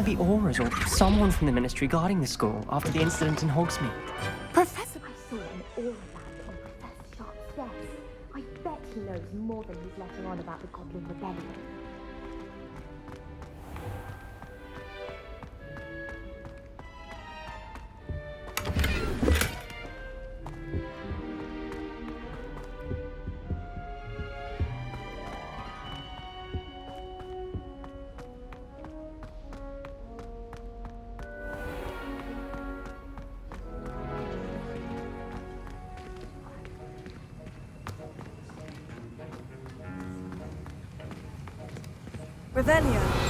might be Aurors or someone from the Ministry guarding the school after the incident in Hogsmeade. Professor, I saw an aura band on Professor Sharp's desk. I bet he knows more than he's letting on about the Goblin Rebellion. Revelio.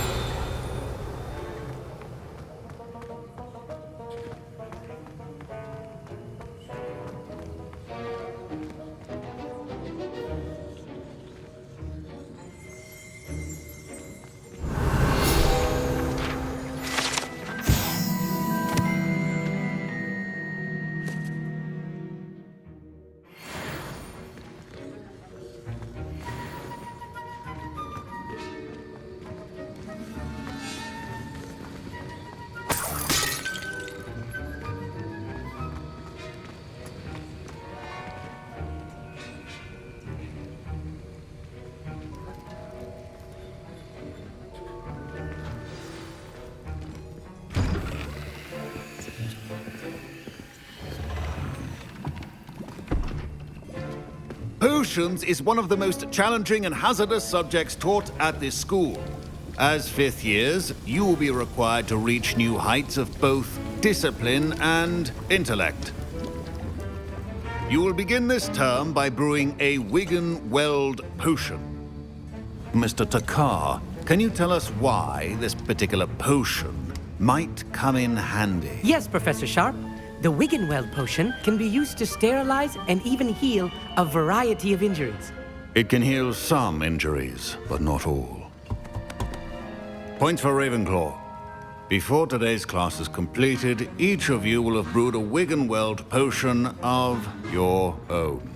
Potions is one of the most challenging and hazardous subjects taught at this school. As fifth years, you will be required to reach new heights of both discipline and intellect. You will begin this term by brewing a Wiggenweld potion. Mr. Takar, can you tell us why this particular potion might come in handy? Yes, Professor Sharp. The Wiggenweld potion can be used to sterilize and even heal a variety of injuries. It can heal some injuries, but not all. Points for Ravenclaw. Before today's class is completed, each of you will have brewed a Wiggenweld potion of your own.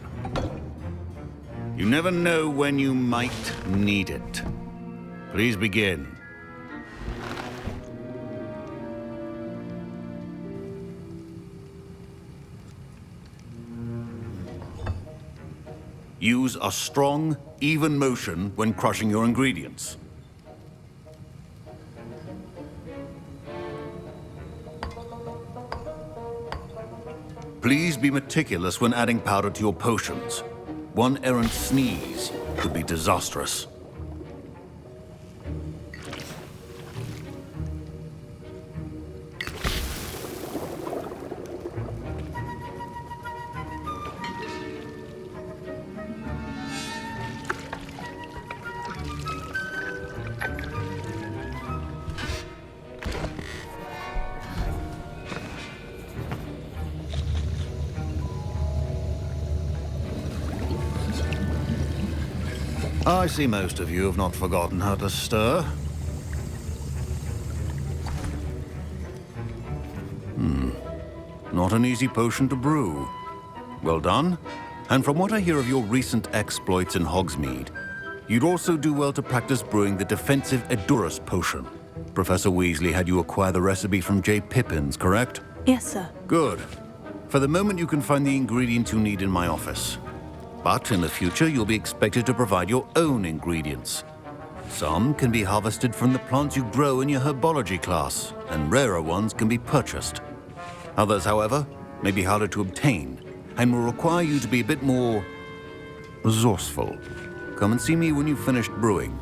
You never know when you might need it. Please begin. Use a strong, even motion when crushing your ingredients. Please be meticulous when adding powder to your potions. One errant sneeze could be disastrous. I see most of you have not forgotten how to stir. Not an easy potion to brew. Well done. And from what I hear of your recent exploits in Hogsmeade, you'd also do well to practice brewing the defensive Edurus potion. Professor Weasley had you acquire the recipe from J. Pippins, correct? Yes, sir. Good. For the moment, you can find the ingredients you need in my office. But in the future, you'll be expected to provide your own ingredients. Some can be harvested from the plants you grow in your herbology class, and rarer ones can be purchased. Others, however, may be harder to obtain, and will require you to be a bit more resourceful. Come and see me when you've finished brewing,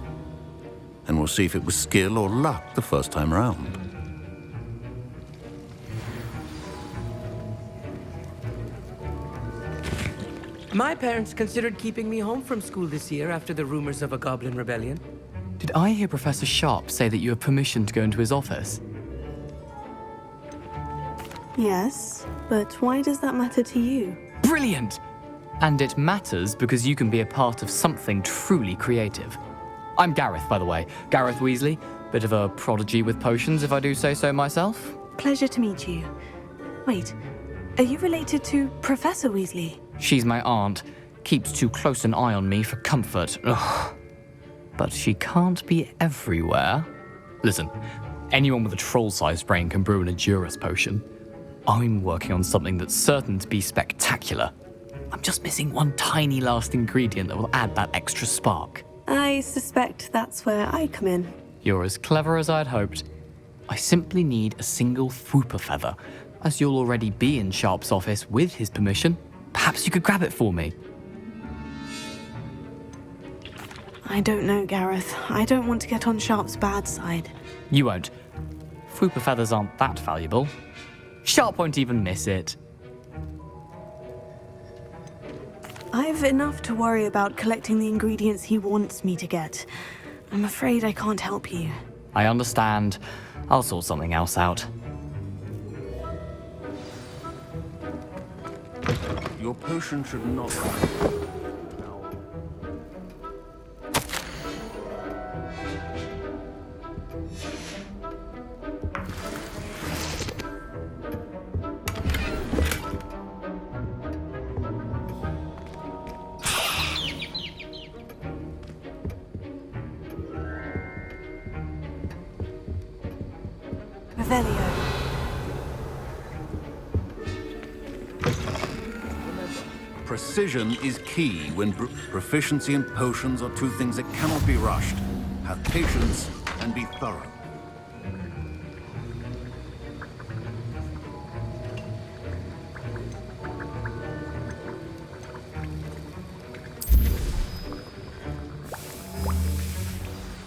and we'll see if it was skill or luck the first time round. My parents considered keeping me home from school this year after the rumors of a Goblin Rebellion. Did I hear Professor Sharp say that you have permission to go into his office? Yes, but why does that matter to you? Brilliant! And it matters because you can be a part of something truly creative. I'm Gareth, by the way. Gareth Weasley. Bit of a prodigy with potions, if I do say so myself. Pleasure to meet you. Wait, are you related to Professor Weasley? She's my aunt. Keeps too close an eye on me for comfort. Ugh. But she can't be everywhere. Listen, Anyone with a troll-sized brain can brew an Endurus potion. I'm working on something that's certain to be spectacular. I'm just missing one tiny last ingredient that will add that extra spark. I suspect that's where I come in. You're as clever as I'd hoped. I simply need a single Fwooper feather. As you'll already be in Sharp's office with his permission, perhaps you could grab it for me. I don't know, Gareth. I don't want to get on Sharp's bad side. You won't. Fwooper feathers aren't that valuable. Sharp won't even miss it. I've enough to worry about collecting the ingredients he wants me to get. I'm afraid I can't help you. I understand. I'll sort something else out. Your potion should not... Revelio. Precision is key when proficiency in potions are two things that cannot be rushed. Have patience and be thorough.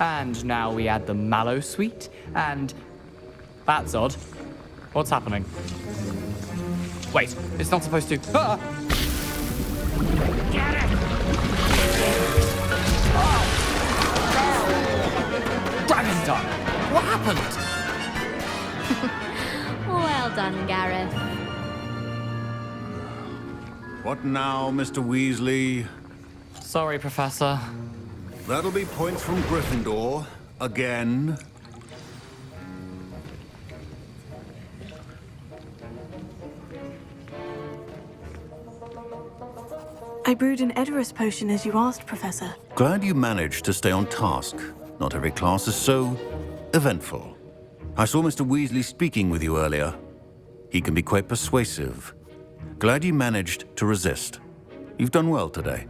And now we add the mallow sweet, and... That's odd. What's happening? Wait, it's not supposed to... Ah! Get it! Oh! No! Dragon Dog! What happened? Well done, Gareth. What now, Mr. Weasley? Sorry, Professor. That'll be points from Gryffindor. Again. I brewed an Edorus potion as you asked, Professor. Glad you managed to stay on task. Not every class is so eventful. I saw Mr. Weasley speaking with you earlier. He can be quite persuasive. Glad you managed to resist. You've done well today.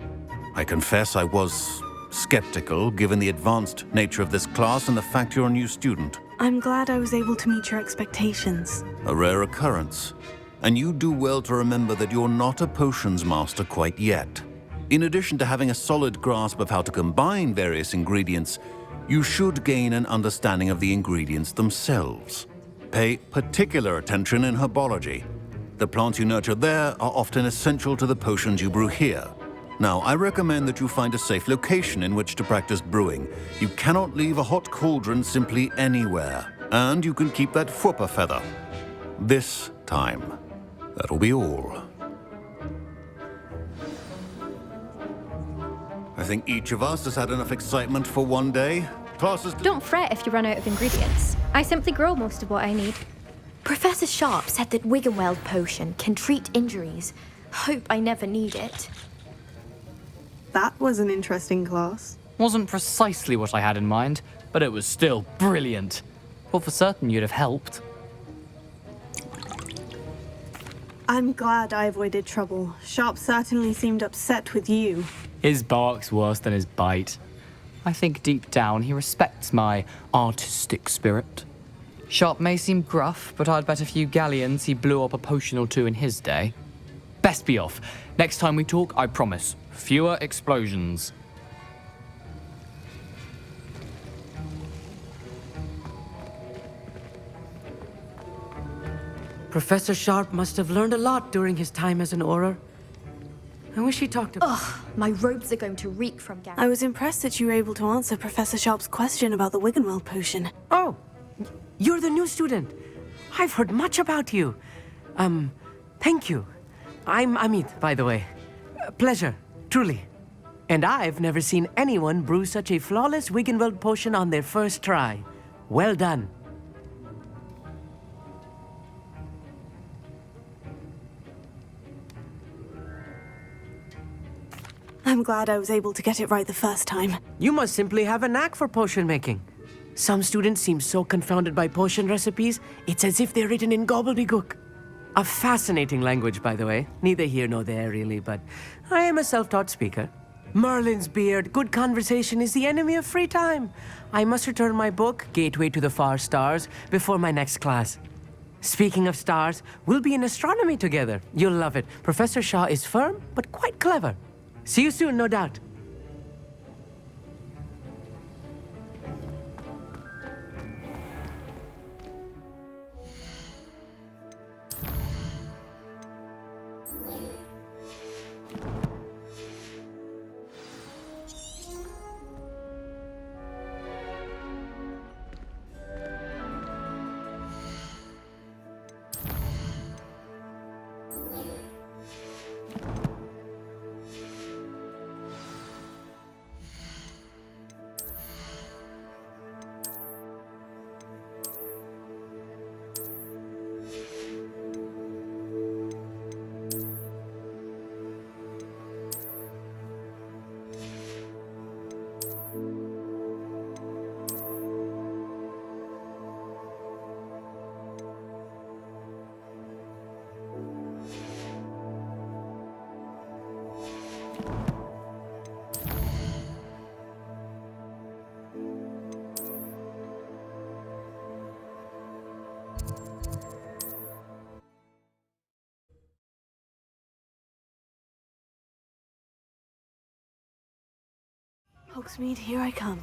I confess I was skeptical, given the advanced nature of this class and the fact you're a new student. I'm glad I was able to meet your expectations. A rare occurrence. And you do well to remember that you're not a potions master quite yet. In addition to having a solid grasp of how to combine various ingredients, you should gain an understanding of the ingredients themselves. Pay particular attention in herbology. The plants you nurture there are often essential to the potions you brew here. Now, I recommend that you find a safe location in which to practice brewing. You cannot leave a hot cauldron simply anywhere. And you can keep that Fwooper feather. This time. That'll be all. I think each of us has had enough excitement for one day. Classes... Don't fret if you run out of ingredients. I simply grow most of what I need. Professor Sharp said that Wiggenweld potion can treat injuries. Hope I never need it. That was an interesting class. Wasn't precisely what I had in mind, but it was still brilliant. Well, for certain you'd have helped. I'm glad I avoided trouble. Sharp certainly seemed upset with you. His bark's worse than his bite. I think deep down he respects my artistic spirit. Sharp may seem gruff, but I'd bet a few galleons he blew up a potion or two in his day. Best be off. Next time we talk, I promise, fewer explosions. Professor Sharp must have learned a lot during his time as an Auror. I wish he talked about... Ugh, my robes are going to reek from Gareth. I was impressed that you were able to answer Professor Sharp's question about the Wiggenweld potion. Oh, you're the new student. I've heard much about you. Thank you. I'm Amit, by the way. Pleasure, truly. And I've never seen anyone brew such a flawless Wiggenweld potion on their first try. Well done. I'm glad I was able to get it right the first time. You must simply have a knack for potion making. Some students seem so confounded by potion recipes, it's as if they're written in gobbledygook. A fascinating language, by the way. Neither here nor there, really, but I am a self-taught speaker. Merlin's beard, good conversation is the enemy of free time. I must return my book, Gateway to the Far Stars, before my next class. Speaking of stars, we'll be in astronomy together. You'll love it. Professor Shaw is firm, but quite clever. See you soon, no doubt. Hogsmeade, here I come.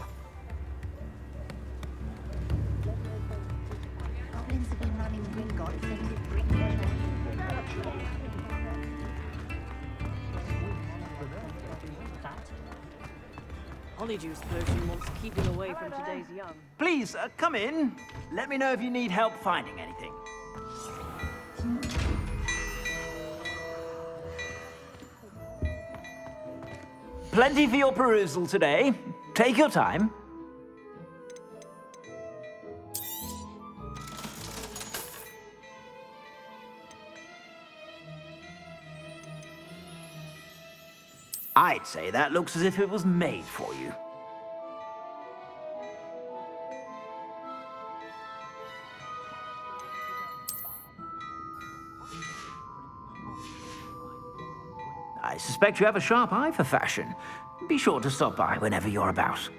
Goblins have been running Gringotts into Gringotts. Honeyjuice potion wants to keep him away from today's young. Please, come in. Let me know if you need help finding anything. Plenty for your perusal today. Take your time. I'd say that looks as if it was made for you. I suspect you have a sharp eye for fashion. Be sure to stop by whenever you're about.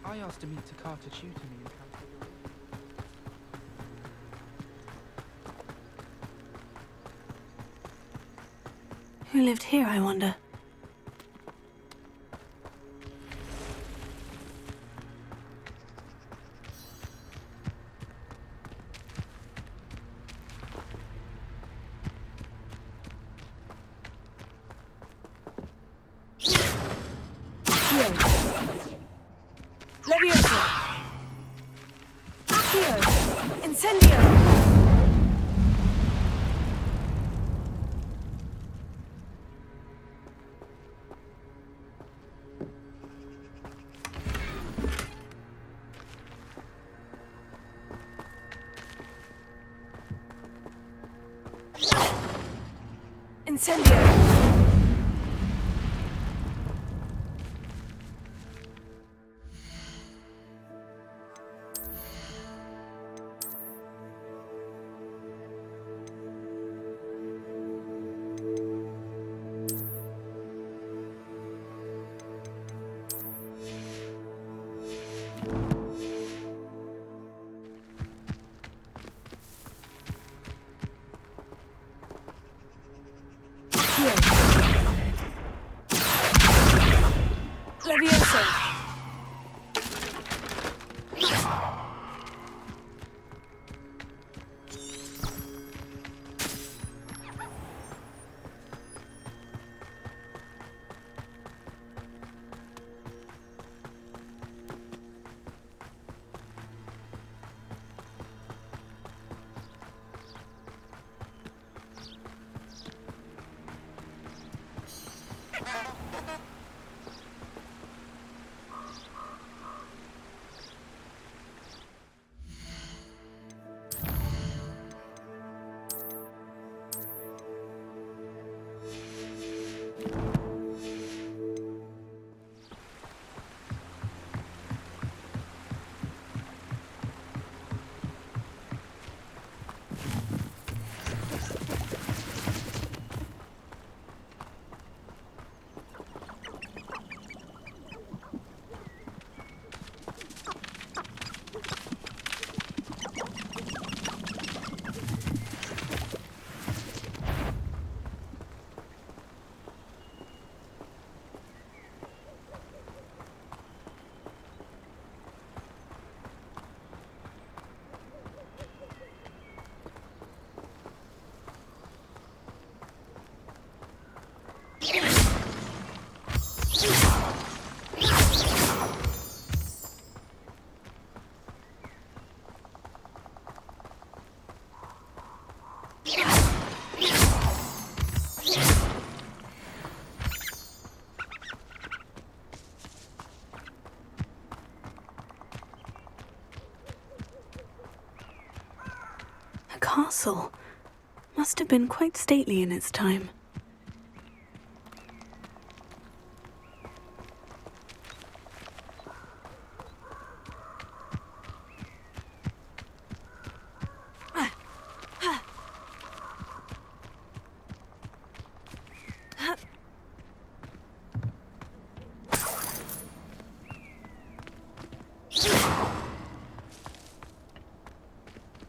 I asked to meet Takata tutor me in Calcutta. Who lived here, I wonder? Incendio! Incendio! Levioso! A castle. Must have been quite stately in its time.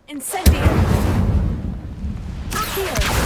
Incendio! Accio!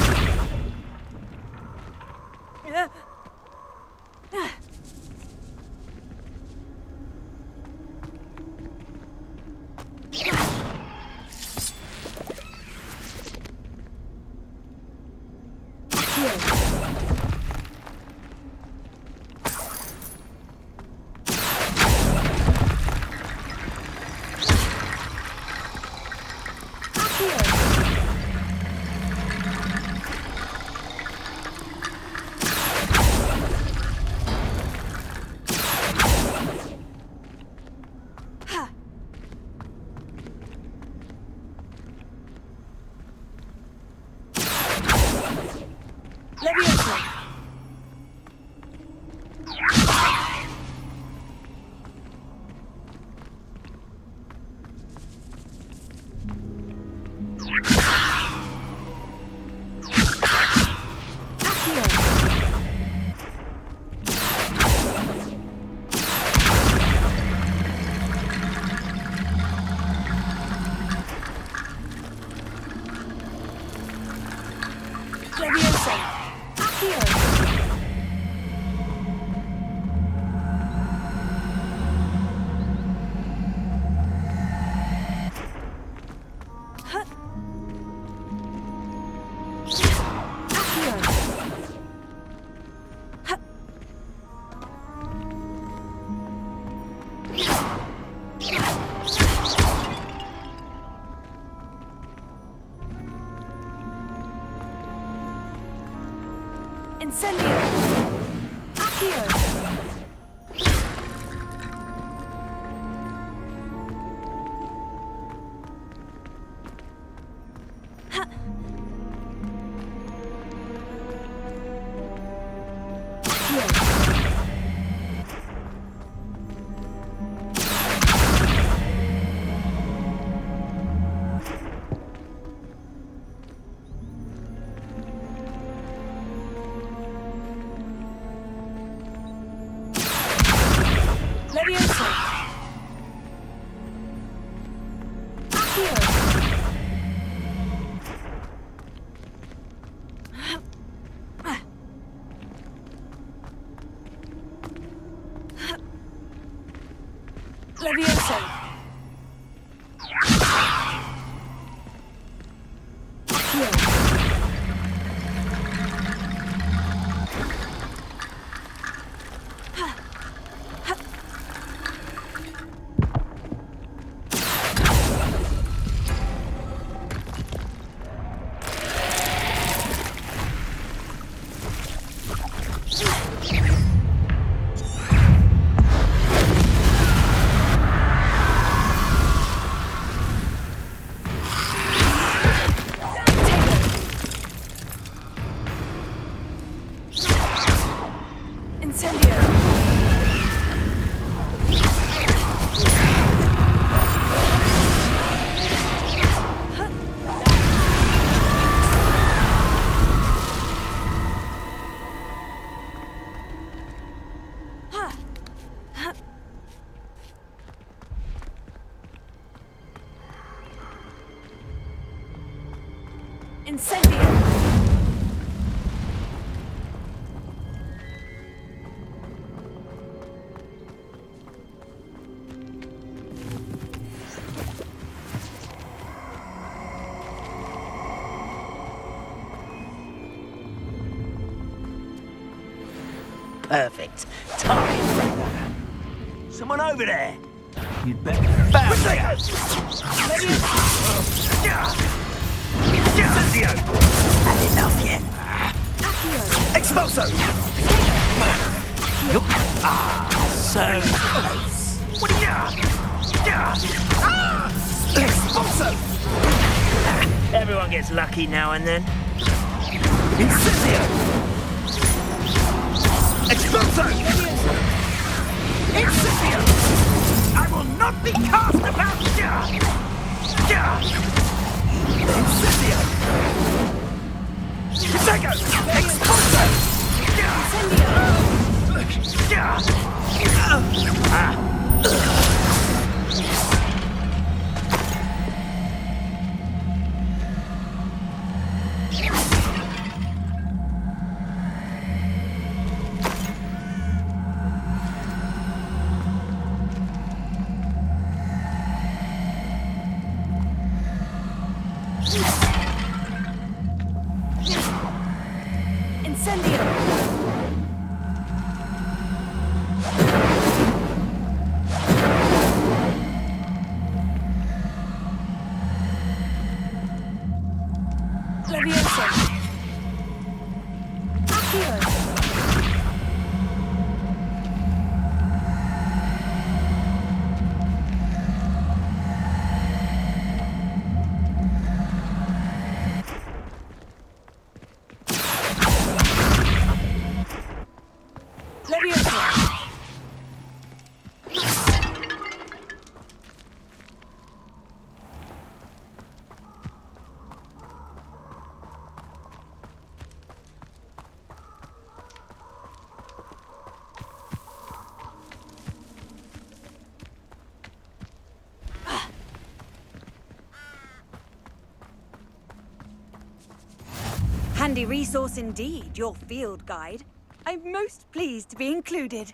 Levioso! Perfect time. Someone over there. You'd better bounce. Had enough yet? Expulso! So close. What Expulso! Everyone gets lucky now and then. Incendio! Expulso! Incendio! I will not be cast about! Incendio! Sego! Expulso! Handy resource indeed, your field guide. I'm most pleased to be included.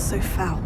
so foul.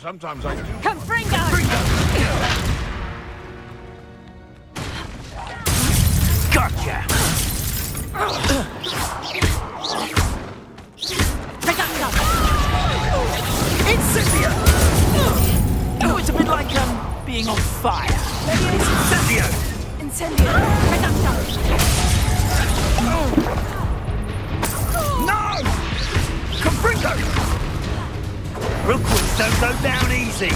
Sometimes I do. Confringo! Gotcha! Incendio! Oh, it's a bit like, being on fire. Incendio! Incendio! No! Confringo! Rookwoods don't go down easy.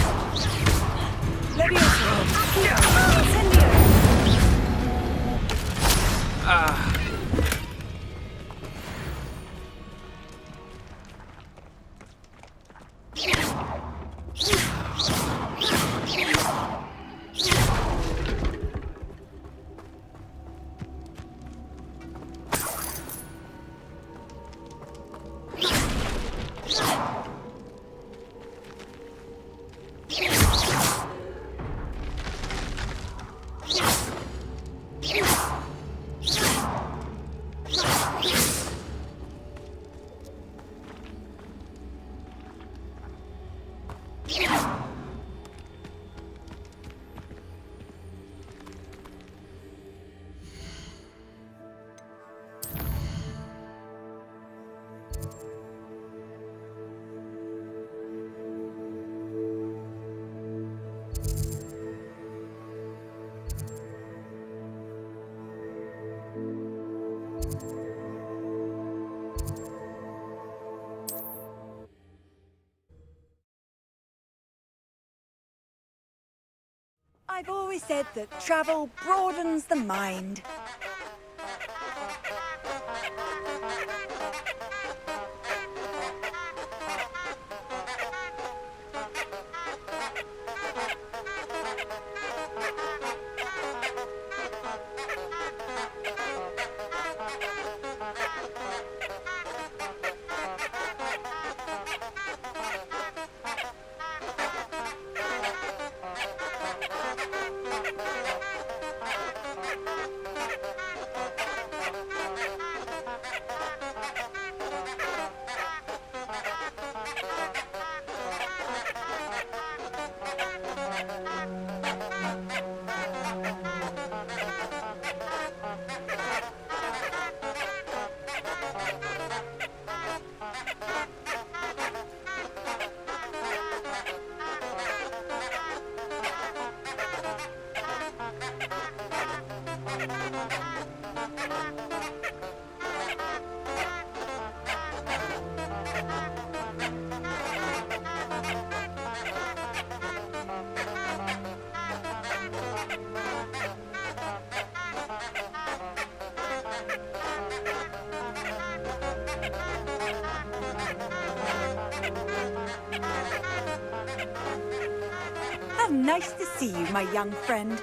I've always said that travel broadens the mind. How nice to see you, my young friend.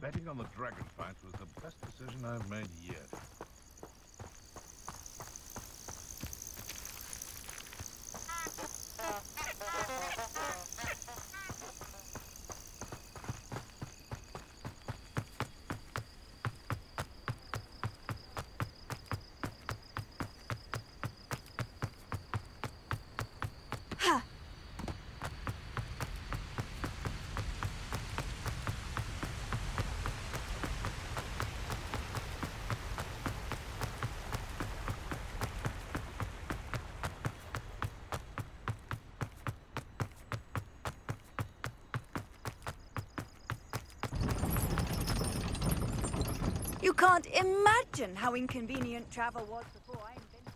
Betting on the dragonflight was the best decision I've made yet. You can't imagine how inconvenient travel was before I invented it.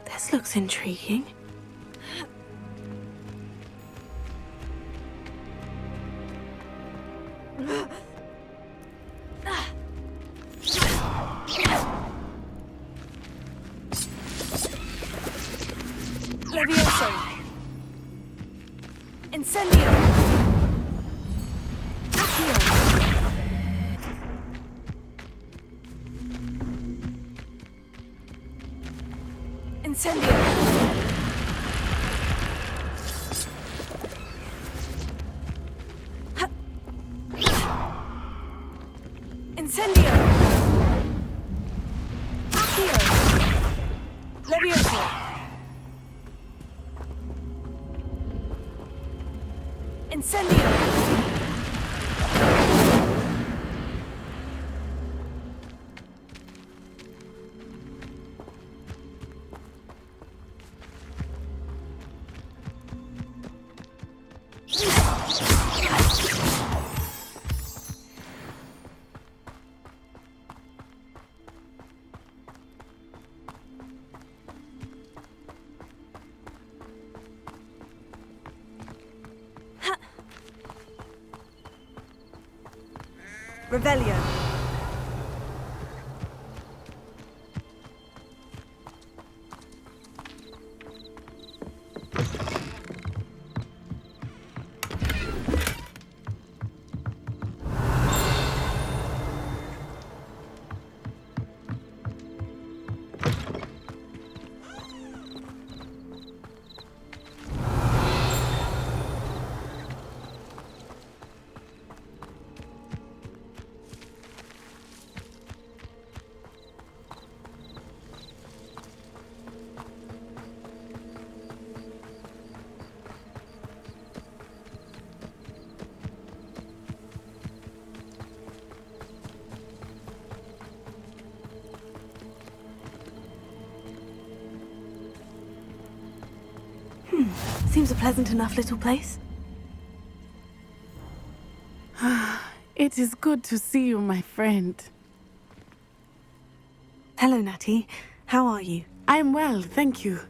This looks intriguing. Levioso! Incendio! Accio! Incendio! Incendio! Accio! Levioso! Incendio! Revelio. Seems a pleasant enough little place. It is good to see you, my friend. Hello, Natty. How are you? I am well, thank you.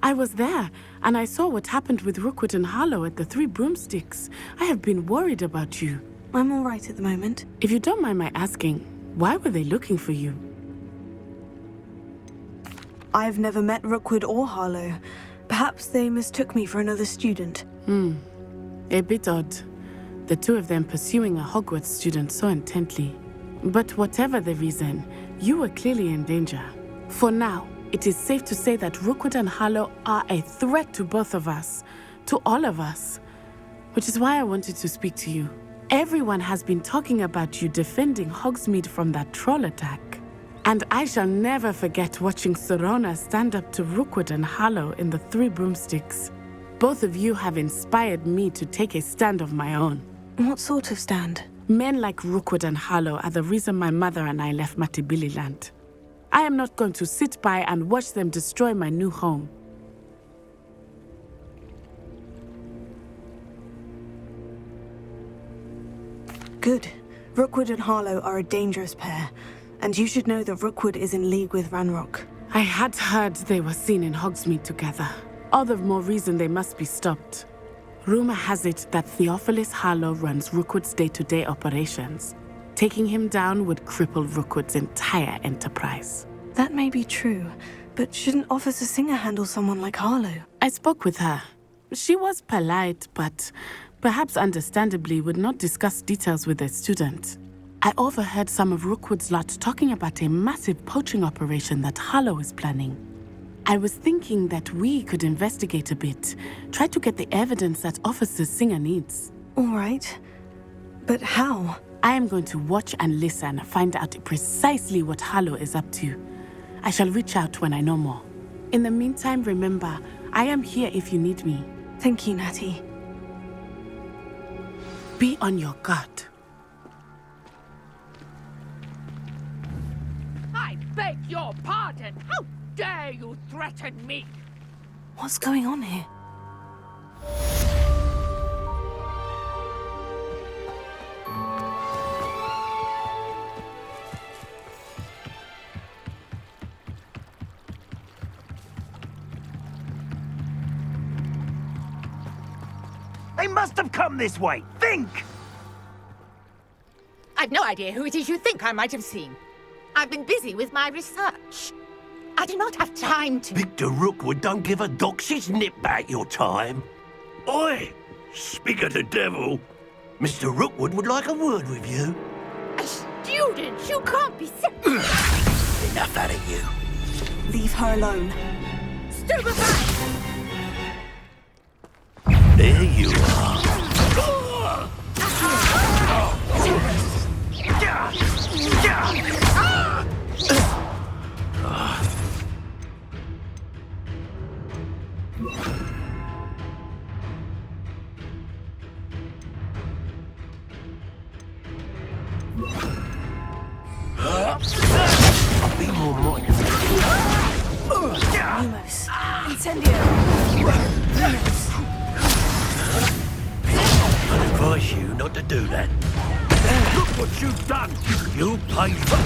I was there, and I saw what happened with Rookwood and Harlow at the Three Broomsticks. I have been worried about you. I'm all right at the moment. If you don't mind my asking, why were they looking for you? I've never met Rookwood or Harlow. Perhaps they mistook me for another student. A bit odd. The two of them pursuing a Hogwarts student so intently. But whatever the reason, you were clearly in danger. For now, it is safe to say that Rookwood and Harlow are a threat to both of us, to all of us. Which is why I wanted to speak to you. Everyone has been talking about you defending Hogsmeade from that troll attack. And I shall never forget watching Sirona stand up to Rookwood and Harlow in the Three Broomsticks. Both of you have inspired me to take a stand of my own. What sort of stand? Men like Rookwood and Harlow are the reason my mother and I left Matabeleland. I am not going to sit by and watch them destroy my new home. Good. Rookwood and Harlow are a dangerous pair. And you should know that Rookwood is in league with Ranrock. I had heard they were seen in Hogsmeade together. All the more reason they must be stopped. Rumor has it that Theophilus Harlow runs Rookwood's day-to-day operations. Taking him down would cripple Rookwood's entire enterprise. That may be true, but shouldn't Officer Singer handle someone like Harlow? I spoke with her. She was polite, but perhaps understandably would not discuss details with a student. I overheard some of Rookwood's lot talking about a massive poaching operation that Harlow is planning. I was thinking that we could investigate a bit, try to get the evidence that Officer Singer needs. All right. But how? I am going to watch and listen, find out precisely what Harlow is up to. I shall reach out when I know more. In the meantime, remember, I am here if you need me. Thank you, Natty. Be on your guard. I beg your pardon! How dare you threaten me? What's going on here? They must have come this way! Think! I've no idea who it is you think I might have seen. I've been busy with my research. I do not have time to... Victor Rookwood don't give a doxy's nip back your time. Oi! Speak of the devil. Mr. Rookwood would like a word with you. A student? You can't be sick. Enough out of you. Leave her alone. Stupefy! There you are. Be more mindful. Lumos. Incendio. I advise you not to do that. Look what you've done! You'll pay for...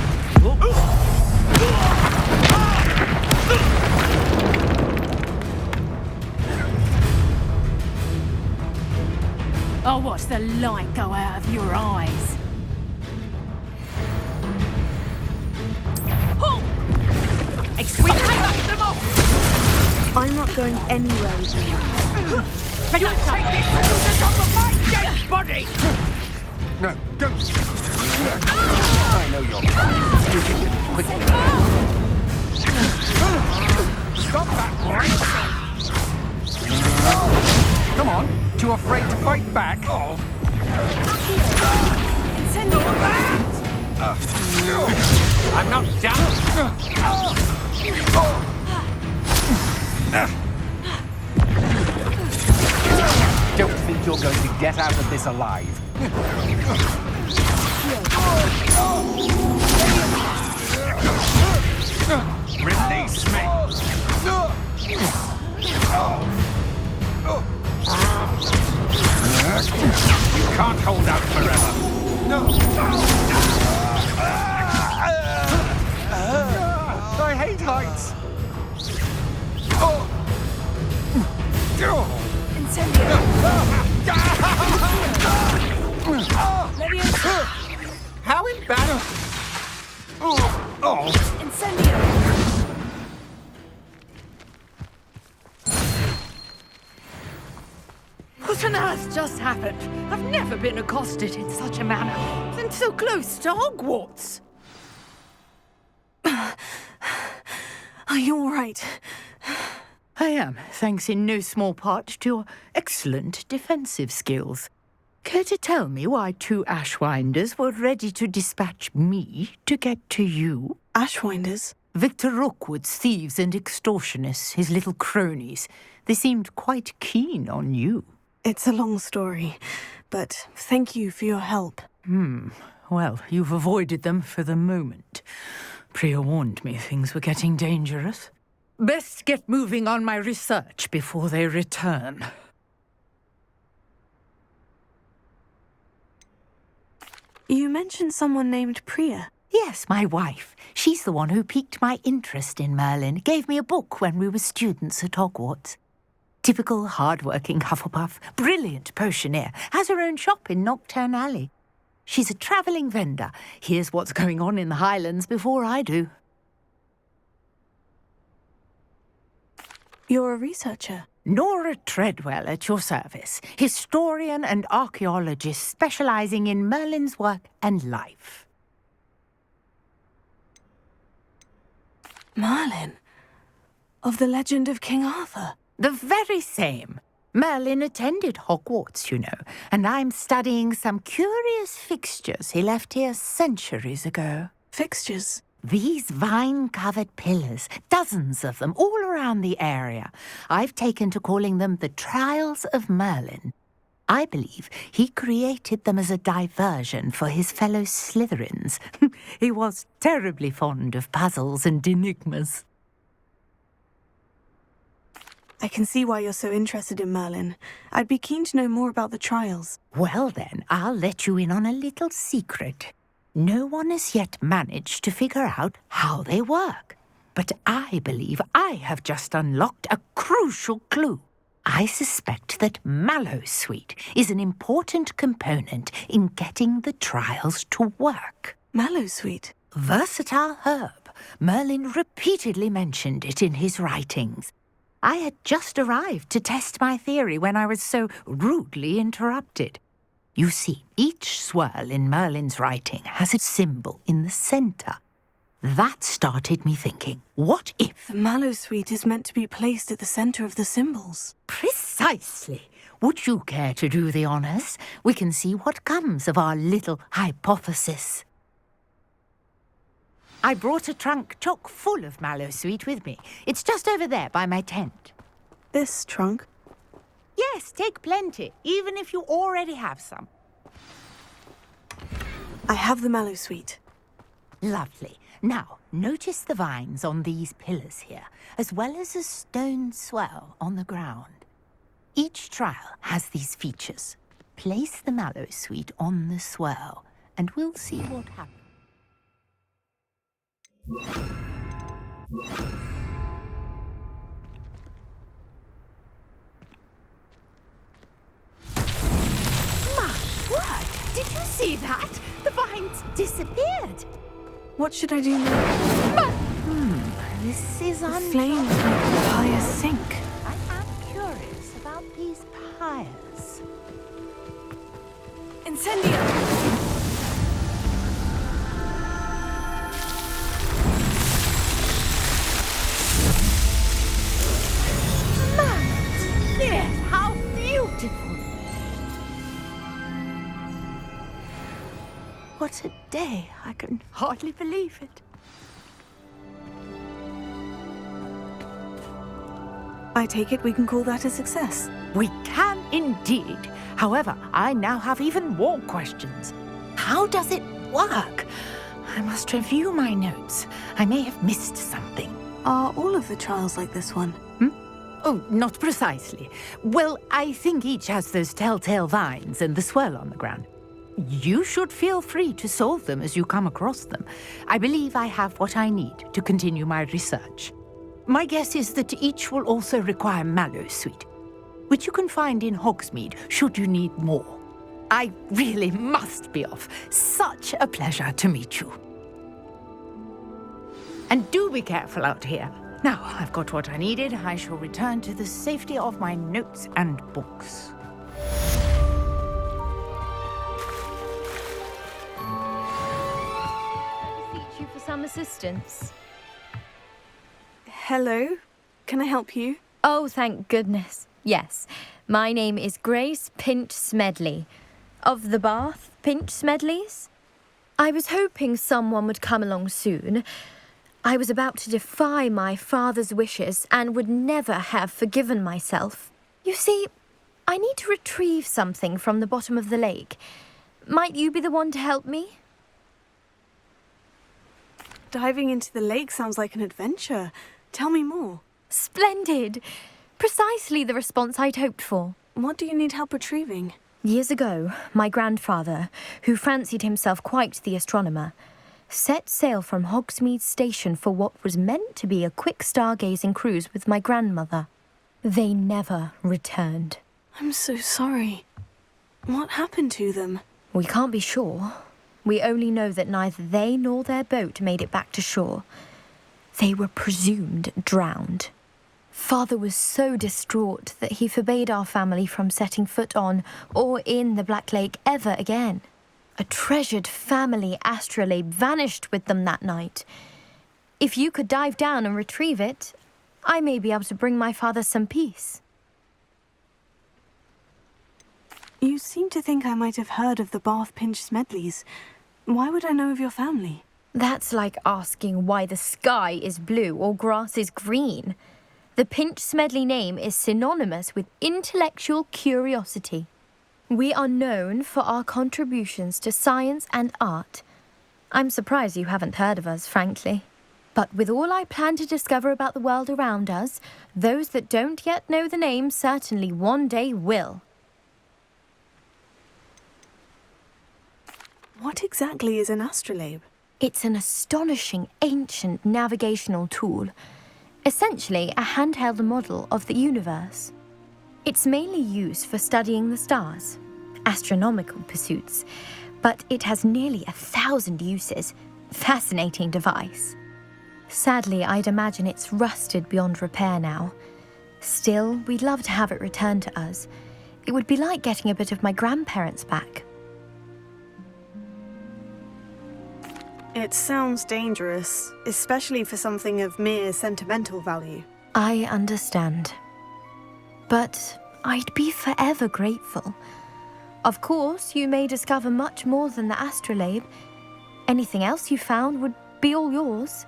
I'll watch the light go out of your eyes. I'm not going anywhere with you. Can you take this foolishness off of my dead body? No, don't. I know you're Stop that, boy! Come on, too afraid to fight back? Oh. I'm not done. Don't think you're going to get out of this alive. Release me! You can't hold out forever. I hate heights. How embarrassing! Incendio! What on earth just happened? I've never been accosted in such a manner. And so close to Hogwarts. Are you all right? I am, thanks in no small part to your excellent defensive skills. Care to tell me why 2 Ashwinders were ready to dispatch me to get to you? Ashwinders? Victor Rookwood's thieves and extortionists, his little cronies. They seemed quite keen on you. It's a long story, but thank you for your help. Well, you've avoided them for the moment. Priya warned me things were getting dangerous. Best get moving on my research before they return. You mentioned someone named Priya. Yes, my wife. She's the one who piqued my interest in Merlin, gave me a book when we were students at Hogwarts. Typical hard-working Hufflepuff, brilliant potioneer, has her own shop in Knockturn Alley. She's a travelling vendor. Hears what's going on in the Highlands before I do. You're a researcher? Nora Treadwell at your service, historian and archaeologist specialising in Merlin's work and life. Merlin? Of the legend of King Arthur? The very same. Merlin attended Hogwarts, you know, and I'm studying some curious fixtures he left here centuries ago. Fixtures? These vine-covered pillars, dozens of them, all around the area. I've taken to calling them the Trials of Merlin. I believe he created them as a diversion for his fellow Slytherins. He was terribly fond of puzzles and enigmas. I can see why you're so interested in Merlin. I'd be keen to know more about the trials. Well then, I'll let you in on a little secret. No one has yet managed to figure out how they work. But I believe I have just unlocked a crucial clue. I suspect that Mallowsweet is an important component in getting the trials to work. Mallowsweet? Versatile herb. Merlin repeatedly mentioned it in his writings. I had just arrived to test my theory when I was so rudely interrupted. You see, each swirl in Merlin's writing has a symbol in the centre. That started me thinking, what if... The Mallowsweet is meant to be placed at the centre of the symbols. Precisely. Would you care to do the honours? We can see what comes of our little hypothesis. I brought a trunk chock full of Mallowsweet with me. It's just over there by my tent. This trunk? Yes, take plenty, even if you already have some. I have the Mallowsweet. Lovely. Now, notice the vines on these pillars here, as well as a stone swell on the ground. Each trial has these features. Place the Mallowsweet on the swell, and we'll see what happens. My word! Did you see that? The vines disappeared. What should I do now? This is The flames make the pyre sink. I am curious about these pyres. Incendio! Yes, how beautiful! What a day! I can hardly believe it. I take it we can call that a success. We can indeed. However, I now have even more questions. How does it work? I must review my notes. I may have missed something. Are all of the trials like this one? Oh, not precisely. Well, I think each has those telltale vines and the swirl on the ground. You should feel free to solve them as you come across them. I believe I have what I need to continue my research. My guess is that each will also require mallowsweet, which you can find in Hogsmeade should you need more. I really must be off. Such a pleasure to meet you. And do be careful out here. Now I've got what I needed, I shall return to the safety of my notes and books. Beseech you for some assistance. Hello? Can I help you? Oh, thank goodness. Yes. My name is Grace Pinch Smedley. Of the Bath Pinch Smedleys? I was hoping someone would come along soon. I was about to defy my father's wishes and would never have forgiven myself. You see, I need to retrieve something from the bottom of the lake. Might you be the one to help me? Diving into the lake sounds like an adventure. Tell me more. Splendid! Precisely the response I'd hoped for. What do you need help retrieving? Years ago, my grandfather, who fancied himself quite the astronomer, set sail from Hogsmeade Station for what was meant to be a quick stargazing cruise with my grandmother. They never returned. I'm so sorry. What happened to them? We can't be sure. We only know that neither they nor their boat made it back to shore. They were presumed drowned. Father was so distraught that he forbade our family from setting foot on or in the Black Lake ever again. A treasured family astrolabe vanished with them that night. If you could dive down and retrieve it, I may be able to bring my father some peace. You seem to think I might have heard of the Bath Pinch Smedleys. Why would I know of your family? That's like asking why the sky is blue or grass is green. The Pinch Smedley name is synonymous with intellectual curiosity. We are known for our contributions to science and art. I'm surprised you haven't heard of us, frankly. But with all I plan to discover about the world around us, those that don't yet know the name certainly one day will. What exactly is an astrolabe? It's an astonishing ancient navigational tool. Essentially a handheld model of the universe. It's mainly used for studying the stars, astronomical pursuits, but it has nearly 1,000 uses. Fascinating device. Sadly, I'd imagine it's rusted beyond repair now. Still, we'd love to have it returned to us. It would be like getting a bit of my grandparents back. It sounds dangerous, especially for something of mere sentimental value. I understand. But I'd be forever grateful. Of course, you may discover much more than the astrolabe. Anything else you found would be all yours.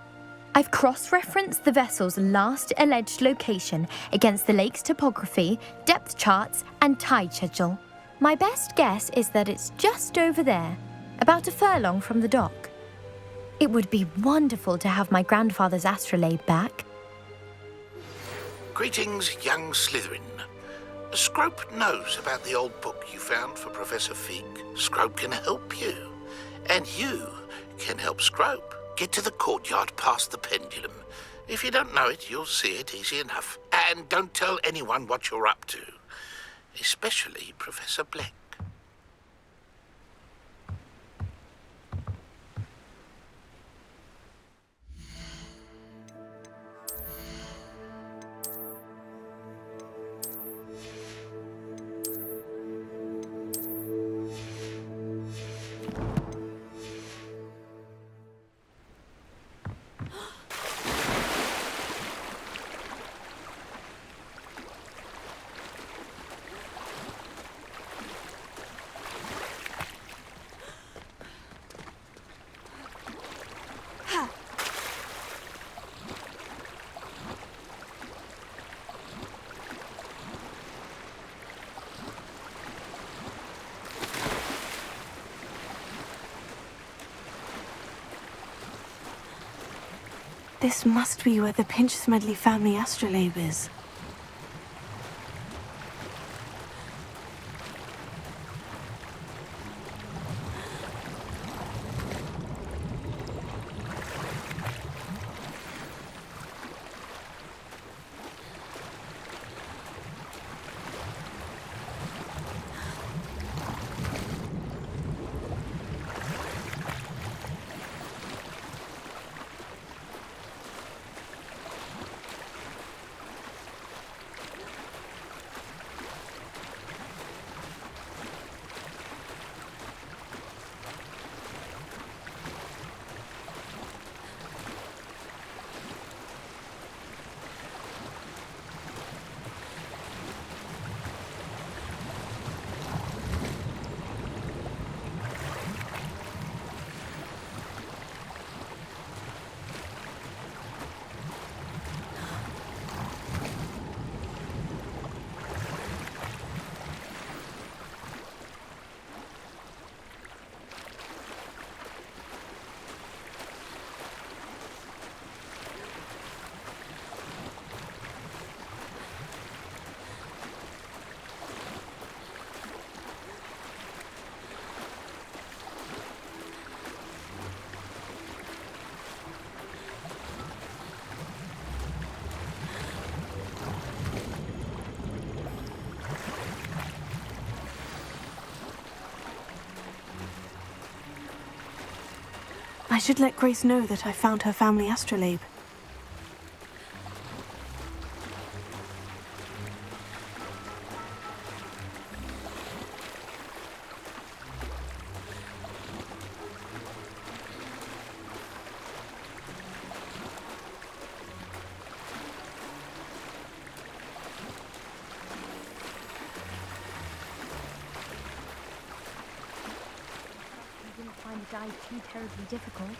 I've cross-referenced the vessel's last alleged location against the lake's topography, depth charts, and tide schedule. My best guess is that it's just over there, about a furlong from the dock. It would be wonderful to have my grandfather's astrolabe back. Greetings, young Slytherin. Scrope knows about the old book you found for Professor Fig. Scrope can help you. And you can help Scrope. Get to the courtyard past the pendulum. If you don't know it, you'll see it easy enough. And don't tell anyone what you're up to. Especially Professor Black. This must be where the Pinch Smedley family astrolabe is. I should let Grace know that I found her family astrolabe. You didn't find the guide too terribly difficult.